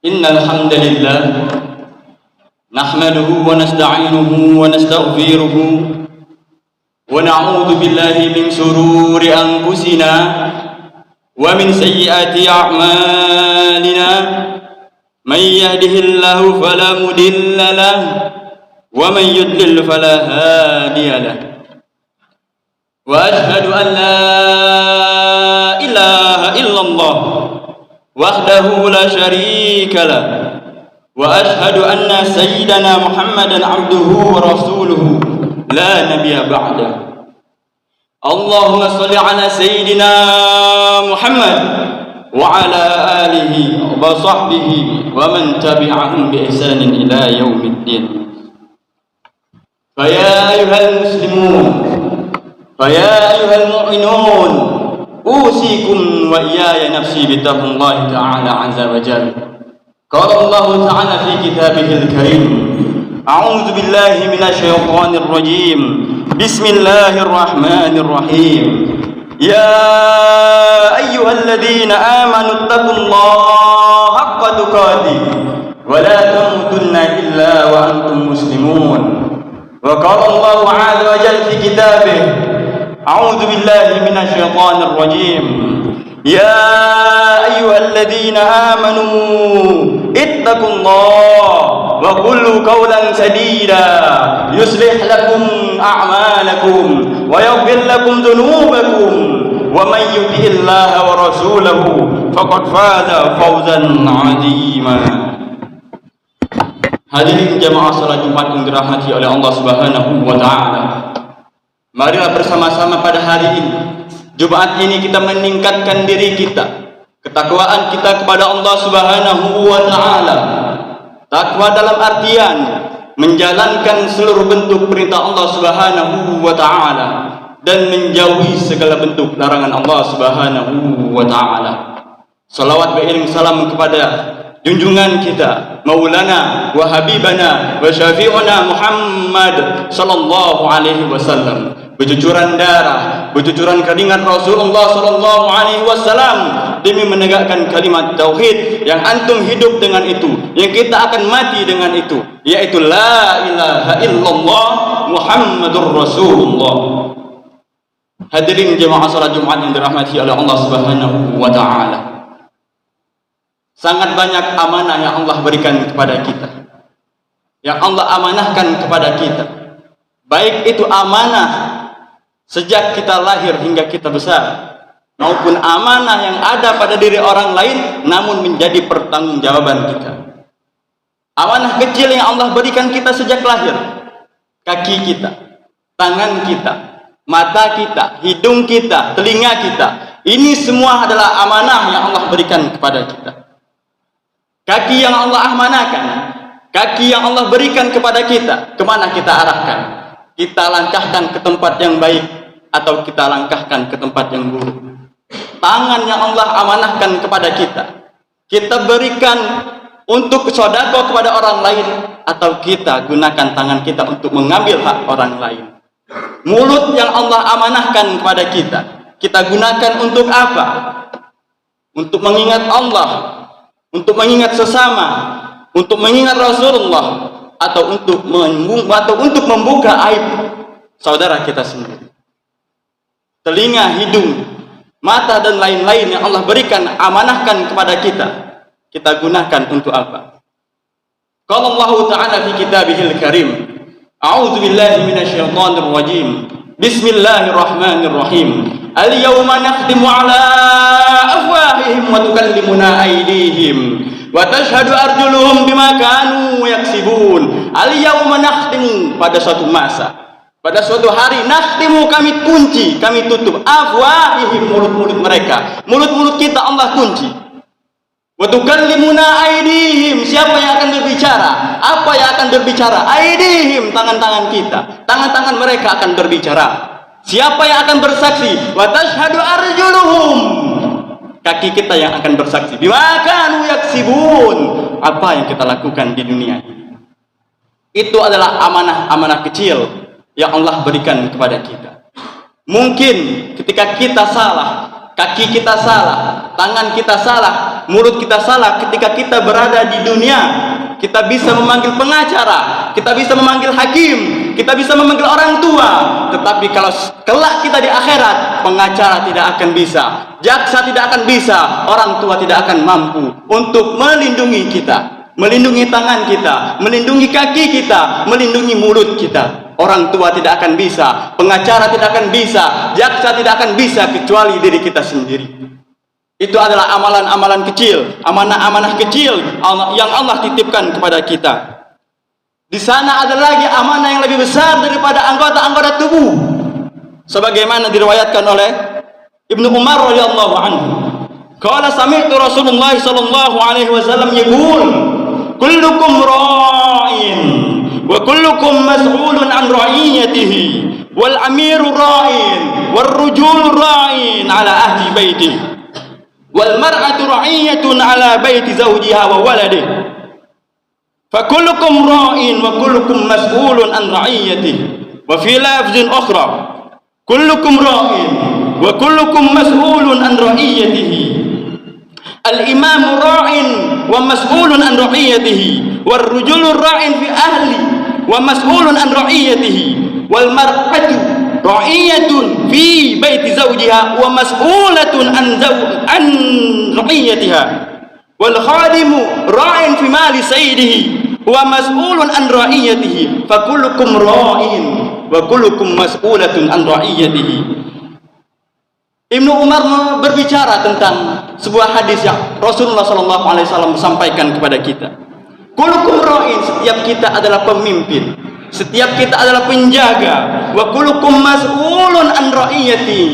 إن الحمد لله نحمده ونستعينه ونستغفره ونعوذ بالله من شرور أنفسنا ومن سيئات أعمالنا من يهده الله فلا مضل له ومن يضلل فلا هادي له وأشهد أن لا إله إلا الله وحده لا شريك له وأشهد أن سيدنا محمدا عبده ورسوله لا نبي بعده. اللهم صل على سيدنا محمد وعلى آله وصحبه ومن تبعهم بإحسان إلى يوم الدين. فيا أيها المسلمون فيا أيها المؤمنون أوصيكم وإياي نفسي بتقوى الله تعالى عز وجل. قال الله تعالى في كتابه الكريم: أعوذ بالله من الشيطان الرجيم بسم الله الرحمن الرحيم. يا أيها الذين آمنوا اتقوا الله حق تقاته ولا تموتن إلا وأنتم مسلمون. وقال الله عز وجل في كتابه: أعوذ بالله من الشيطان الرجيم. يا أيها الذين آمنوا اتقوا الله وقولوا قولا سديدا يصلح لكم أعمالكم ويغفر لكم ذنوبكم ومن يطع الله ورسوله فقد فاز فوزا عظيما. Hadirin jamaah salat Jumat yang dirahmati oleh Allah Subhanahu wa taala. Marilah bersama-sama pada hari ini, Jumat ini, kita meningkatkan diri kita, ketakwaan kita kepada Allah Subhanahu wa taala. Takwa dalam artian menjalankan seluruh bentuk perintah Allah Subhanahu wa taala dan menjauhi segala bentuk larangan Allah Subhanahu wa taala. Salawat beriring salam kepada junjungan kita, Maulana wa Habibana wa Syafi'una Muhammad sallallahu alaihi wasallam. Bercucuran darah, bercucuran keringat Rasulullah sallallahu alaihi wasallam demi menegakkan kalimat tauhid yang antum hidup dengan itu, yang kita akan mati dengan itu, yaitu la ilaha illallah Muhammadur Rasulullah. Hadirin jemaah salat Jumat yang dirahmati oleh Allah Subhanahu wa taala. Sangat banyak amanah yang Allah berikan kepada kita, yang Allah amanahkan kepada kita. Baik itu amanah sejak kita lahir hingga kita besar, maupun amanah yang ada pada diri orang lain namun menjadi pertanggungjawaban kita. Amanah kecil yang Allah berikan kita sejak lahir, kaki kita, tangan kita, mata kita, hidung kita, telinga kita, ini semua adalah amanah yang Allah berikan kepada kita. Kaki yang Allah amanahkan, kaki yang Allah berikan kepada kita, kemana kita arahkan? Kita langkahkan ke tempat yang baik atau kita langkahkan ke tempat yang buruk? Tangan yang Allah amanahkan kepada kita, kita berikan untuk sedekah kepada orang lain atau kita gunakan tangan kita untuk mengambil hak orang lain? Mulut yang Allah amanahkan kepada kita, kita gunakan untuk apa? Untuk mengingat Allah, untuk mengingat sesama, untuk mengingat Rasulullah, atau untuk membuka aib saudara kita sendiri? Telinga, hidung, mata dan lain-lain yang Allah berikan, amanahkan kepada kita, kita gunakan untuk apa? Qala Allah Ta'ala fi kitabihil karim: A'udzu billahi minasyaitonir rajim. Bismillahirrahmanirrahim. Al-yawma nakhtimu 'ala afwahihim wa tukallimuna aydihim wa tashhadu arjuluhum bima kanu yaksibun. Al-yawma nakhtimu, pada suatu masa, pada suatu hari, nakhtimu, kami kunci, kami tutup, afwahihim, mulut-mulut mereka, mulut-mulut kita Allah kunci. Wa tukallimuna aydihim, siapa yang akan berbicara? Apa yang akan berbicara? Aydihim, tangan-tangan kita, tangan-tangan mereka akan berbicara. Siapa yang akan bersaksi? Wa tashhadu arjuluhum, kaki kita yang akan bersaksi. Bima kanu yaksibun, apa yang kita lakukan di dunia ini. Itu adalah amanah-amanah kecil yang Allah berikan kepada kita. Mungkin ketika kita salah, kaki kita salah, tangan kita salah, mulut kita salah ketika kita berada di dunia. Kita bisa memanggil pengacara, kita bisa memanggil hakim, kita bisa memanggil orang tua. Tetapi kalau kelak kita di akhirat, pengacara tidak akan bisa, jaksa tidak akan bisa, orang tua tidak akan mampu untuk melindungi kita, melindungi tangan kita, melindungi kaki kita, melindungi mulut kita. Orang tua tidak akan bisa, pengacara tidak akan bisa, jaksa tidak akan bisa kecuali diri kita sendiri. Itu adalah amalan-amalan kecil, amanah-amanah kecil yang Allah titipkan kepada kita. Di sana ada lagi amanah yang lebih besar daripada anggota-anggota tubuh. Sebagaimana diriwayatkan oleh Ibnu Umar radhiyallahu anhu. Qala sami'tu Rasulullah sallallahu alaihi wasallam yaqul, kullukum ra'in wa kullukum mas'ulun an ra'iyatihi wal amiru ra'in wal rajulu ra'in ala ahli baitihi wal mar'atu ra'iyatun ala baiti zawjiha wa waladihi fakullukum ra'in wa kullukum mas'ulun an ra'iyatihi wa fi lafzin ukhra kullukum ra'in wa kullukum mas'ulun an ra'iyatihi al-imamu ra'in wa mas'ulun an ra'iyatihi wal rajulu ra'in fi ahli wa mas'ulun an ra'iyatihi wal mar'atu ra'iyatun fi baiti zawjiha wa mas'ulatun an ra'iyatiha wal khadimu ra'in fi mali sayyidihi wa mas'ulun an ra'iyatihi fa kullukum ra'in wa kullukum mas'ulatun an ra'iyatihi. Ibnu Umar berbicara tentang sebuah hadis yang Rasulullah SAW sampaikan kepada kita. Kullukum ra'in, setiap kita adalah pemimpin, setiap kita adalah penjaga. Wa kullukum mas'ulun an ra'iyati,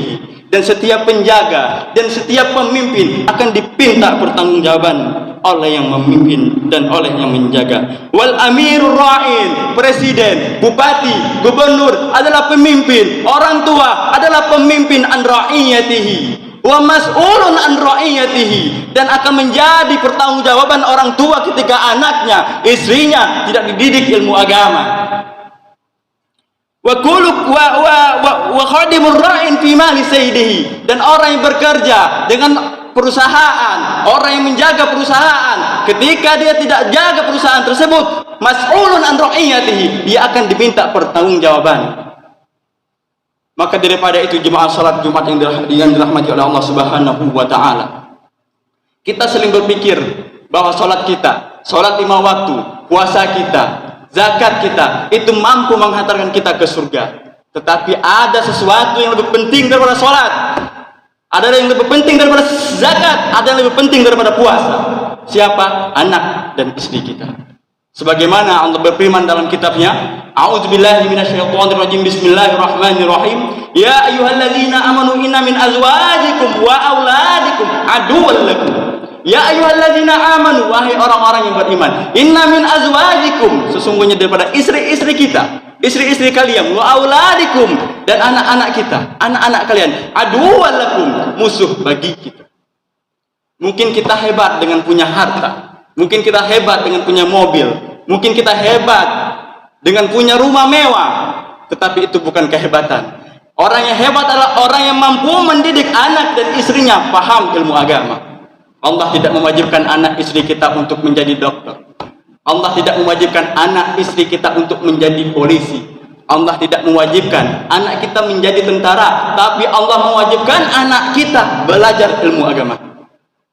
dan setiap penjaga dan setiap pemimpin akan dipinta pertanggungjawaban oleh yang memimpin dan oleh yang menjaga. Wal amirur ra'in, presiden, bupati, gubernur adalah pemimpin, orang tua adalah pemimpin an ra'iyatihi wa mas'ulun an ra'iyatihi, dan akan menjadi pertanggungjawaban orang tua ketika anaknya, istrinya tidak dididik ilmu agama. Wa khadimur ra'in fi mali sayyidihi, dan orang yang bekerja dengan perusahaan, orang yang menjaga perusahaan, ketika dia tidak jaga perusahaan tersebut, mas'ulun an ra'iyatihi, dia akan diminta pertanggungjawaban. Maka daripada itu jemaah salat Jumat yang dirahmati oleh Allah Subhanahu wa taala, kita sering berpikir bahwa salat kita, salat 5 waktu, puasa kita, zakat kita itu mampu menghantarkan kita ke surga. Tetapi ada sesuatu yang lebih penting daripada salat. Ada yang lebih penting daripada zakat, ada yang lebih penting daripada puasa. Siapa? Anak dan istri kita. Sebagaimana Allah berfirman dalam kitabnya, A'udzubillahi minasyaitonir rajim, bismillahirrahmanirrahim. Ya ayyuhalladzina amanu inna min azwajikum wa auladikum aduwwan lakum. Ya ayyuhalladzina amanu, wahai orang-orang yang beriman, inna min azwajikum, sesungguhnya daripada istri-istri kita, istri-istri kalian, wa auladikum, dan anak-anak kita, anak-anak kalian, aduwwan lakum, musuh bagi kita. Mungkin kita hebat dengan punya harta, mungkin kita hebat dengan punya mobil, mungkin kita hebat dengan punya rumah mewah, tetapi itu bukan kehebatan. Orang yang hebat adalah orang yang mampu mendidik anak dan istrinya paham ilmu agama. Allah tidak mewajibkan anak istri kita untuk menjadi dokter. Allah tidak mewajibkan anak istri kita untuk menjadi polisi. Allah tidak mewajibkan anak kita menjadi tentara, tapi Allah mewajibkan anak kita belajar ilmu agama.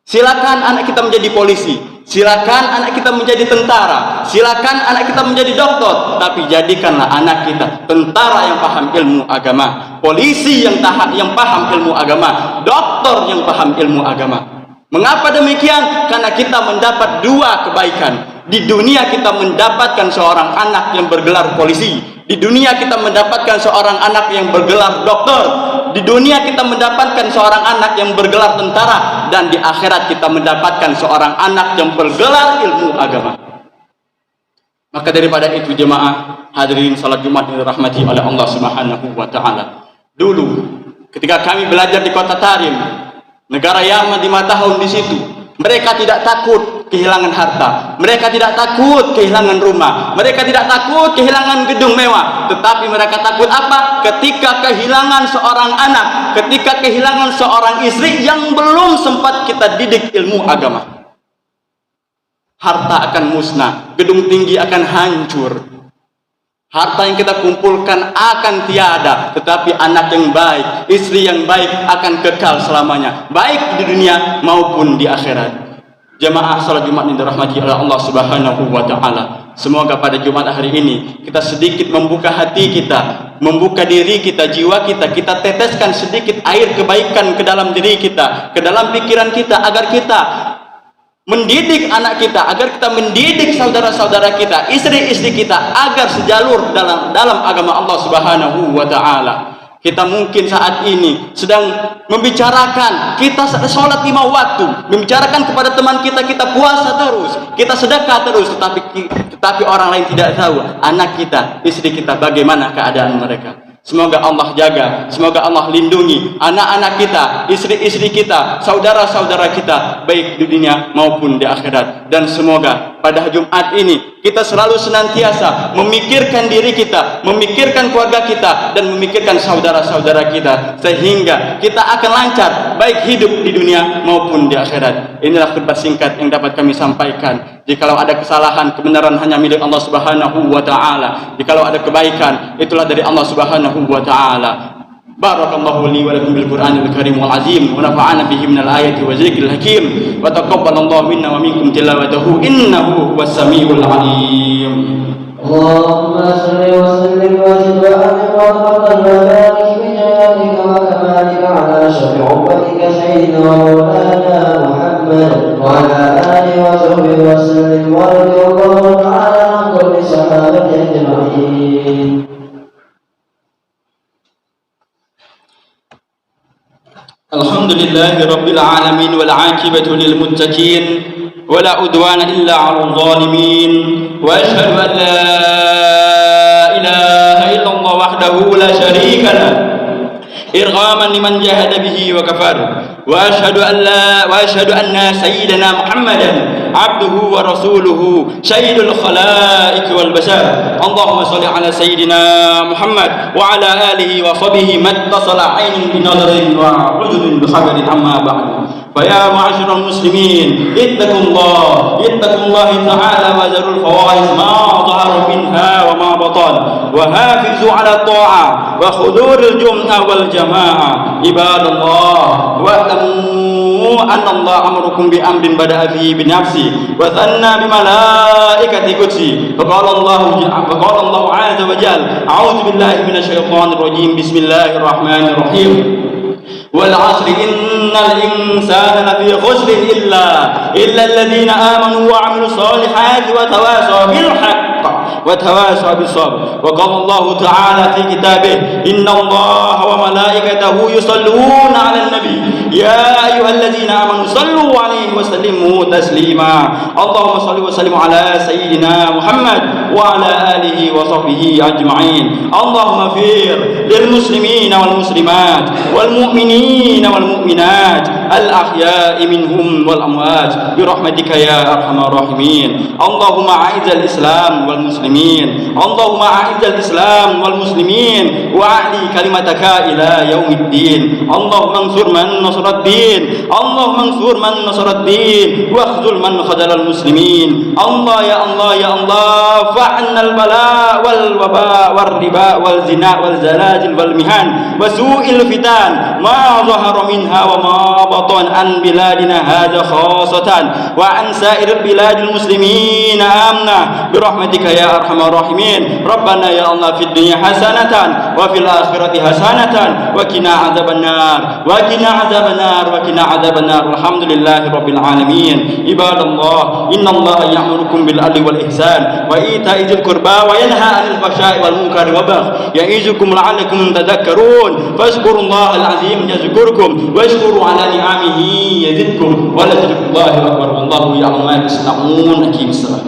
Silakan anak kita menjadi polisi, silakan anak kita menjadi tentara, silakan anak kita menjadi dokter, tapi jadikanlah anak kita tentara yang paham ilmu agama, polisi yang paham ilmu agama, dokter yang paham ilmu agama. Mengapa demikian? Karena kita mendapat 2 kebaikan. Di dunia kita mendapatkan seorang anak yang bergelar polisi, di dunia kita mendapatkan seorang anak yang bergelar dokter, di dunia kita mendapatkan seorang anak yang bergelar tentara, dan di akhirat kita mendapatkan seorang anak yang bergelar ilmu agama. Maka daripada itu jemaah hadirin salat Jumat yang dirahmati oleh Allah Subhanahu wa taala, dulu ketika kami belajar di kota Tarim, negara Yaman 5 tahun di situ, mereka tidak takut kehilangan harta, mereka tidak takut kehilangan rumah, mereka tidak takut kehilangan gedung mewah, tetapi mereka takut apa? Ketika kehilangan seorang anak, ketika kehilangan seorang istri yang belum sempat kita didik ilmu agama. Harta akan musnah, gedung tinggi akan hancur, harta yang kita kumpulkan akan tiada, tetapi anak yang baik, istri yang baik akan kekal selamanya, baik di dunia maupun di akhirat. Jamaah salat Jumat yang dirahmati oleh Allah Subhanahu wa taala. Semoga pada Jumat hari ini kita sedikit membuka hati kita, membuka diri kita, jiwa kita, kita teteskan sedikit air kebaikan ke dalam diri kita, ke dalam pikiran kita, agar kita mendidik anak kita, agar kita mendidik saudara-saudara kita, istri-istri kita, agar sejalur dalam agama Allah Subhanahu wa taala. Kita mungkin saat ini sedang membicarakan, kita sholat 5 waktu, membicarakan kepada teman kita, kita puasa terus, kita sedekah terus, tetapi orang lain tidak tahu anak kita, istri kita, bagaimana keadaan mereka. Semoga Allah jaga, semoga Allah lindungi anak-anak kita, istri-istri kita, saudara-saudara kita, baik di dunia maupun di akhirat. Dan semoga pada Jumat ini kita selalu senantiasa memikirkan diri kita, memikirkan keluarga kita, dan memikirkan saudara-saudara kita, sehingga kita akan lancar baik hidup di dunia maupun di akhirat. Inilah khutbah singkat yang dapat kami sampaikan. Jikalau ada kesalahan, kebenaran hanya milik Allah Subhanahu wa taala. Jikalau ada kebaikan, itulah dari Allah Subhanahu wa taala. Barakallahu li wa lakum bil Qur'anil Karim wal azim wa nafa'ana bihi minal ayati wa zikril hakim wa taqabbalallahu minna wa minkum tilawatahu innahu huwas samiul alim. Allahumma salli wa sallim wa zid wa anim wa barik bi jalalika wa kamalika ala syafi ummatika sayyidina wa maulana Muhammad wa ala alihi wa sahbihi wa sallim wa radiyallahu ta'ala an kulli sahabati ajma'in. Alhamdulillahi rabbil alamin wal 'aqibatu lil muttaqin wala udwana illa 'alal zalimin wa asyhadu an la ilaha illallah wahdahu la syarika lah irghaman liman jahada bihi wa kafar wa asyhadu anna sayyidana Muhammadan abduhu wa rasuluhu sayyidul khalaiq wal bashar. Allahumma shalli ala sayyidina Muhammad wa ala alihi wa sahbihi mattasala 'ainun bi nadrin wa udhun bi khabarin amma ba'd. Fa ya ma'asyiral muslimin ittaqullaha ta'ala wa zarul fawahish ma dhahara minha wa ma batan wa hafizu ala ta'ah wa khuduril jum'ah wal jamaah. Ibadallah wa'lamu anna Allah amrukum bi amrin bada'a fihi bi nafsi wa thanna bi malaikati qudsi. Faqala Allah azza wa jalla a'udzu billahi minasy syaithanir rajim. Bismillahirrahmanirrahim. Wal 'asri innal insana lafi khusrin illa alladhina amanu wa 'amilus solihati wa tawasaw bil haqq wa tawasaw bis sabr. Wa qala Allah ta'ala fi kitabih innallaha wa malaikatahu yusalluna 'alan nabi ya ayyuhalladzina amanu sallu 'alaihi wa sallimu taslima. Allahumma shalli wa sallim ala sayyidina Muhammad wa ala alihi wa sahbihi ajma'in. Allahumma fir lil muslimina wal muslimat wal mu'minina wal mu'minat al ahya'i minhum wal amwat bi rahmatika ya arhamar rahimin. Allahumma a'izzal islam wal muslimin, Allahumma a'izzal islam wal muslimin wa a'li kalimataka ila yaumiddin. Allahumma ansur man nasara ad-din, Allahumma ansur man nasara ad-din wa khzul man khazala al muslimin. Allah ya Allah ya Allah fa'anna al bala wal waba wal riba wal zina wal zalazil wal mihan wa su'il fitan ma zahara minha wa ma batan an biladina hadha khasatan wa an sa'ir biladil muslimin amna bi rahmatika ya arhamar rahimin. Rabbana ya Allah fid dunya hasanatan wa fil akhirati hasanatan wa qina adzabannar wa qina adzabannar wa qina adzabannar. Alhamdulillahi rabbil alamin. Ibadallah innallaha ya'murukum bil adli wal ihsan wa ita'i dzil qurba wa yanha 'anil fahsya'i wal munkari wa baghi ya'izukum la'allakum tadhakkarun. Fazkurullaha al-'azim yazkurkum washkuru 'ala ni'amihi yazidkum wa la tadhkurullaha akbar. Wallahu ya'lamu ma tasna'un. Aqimis salat.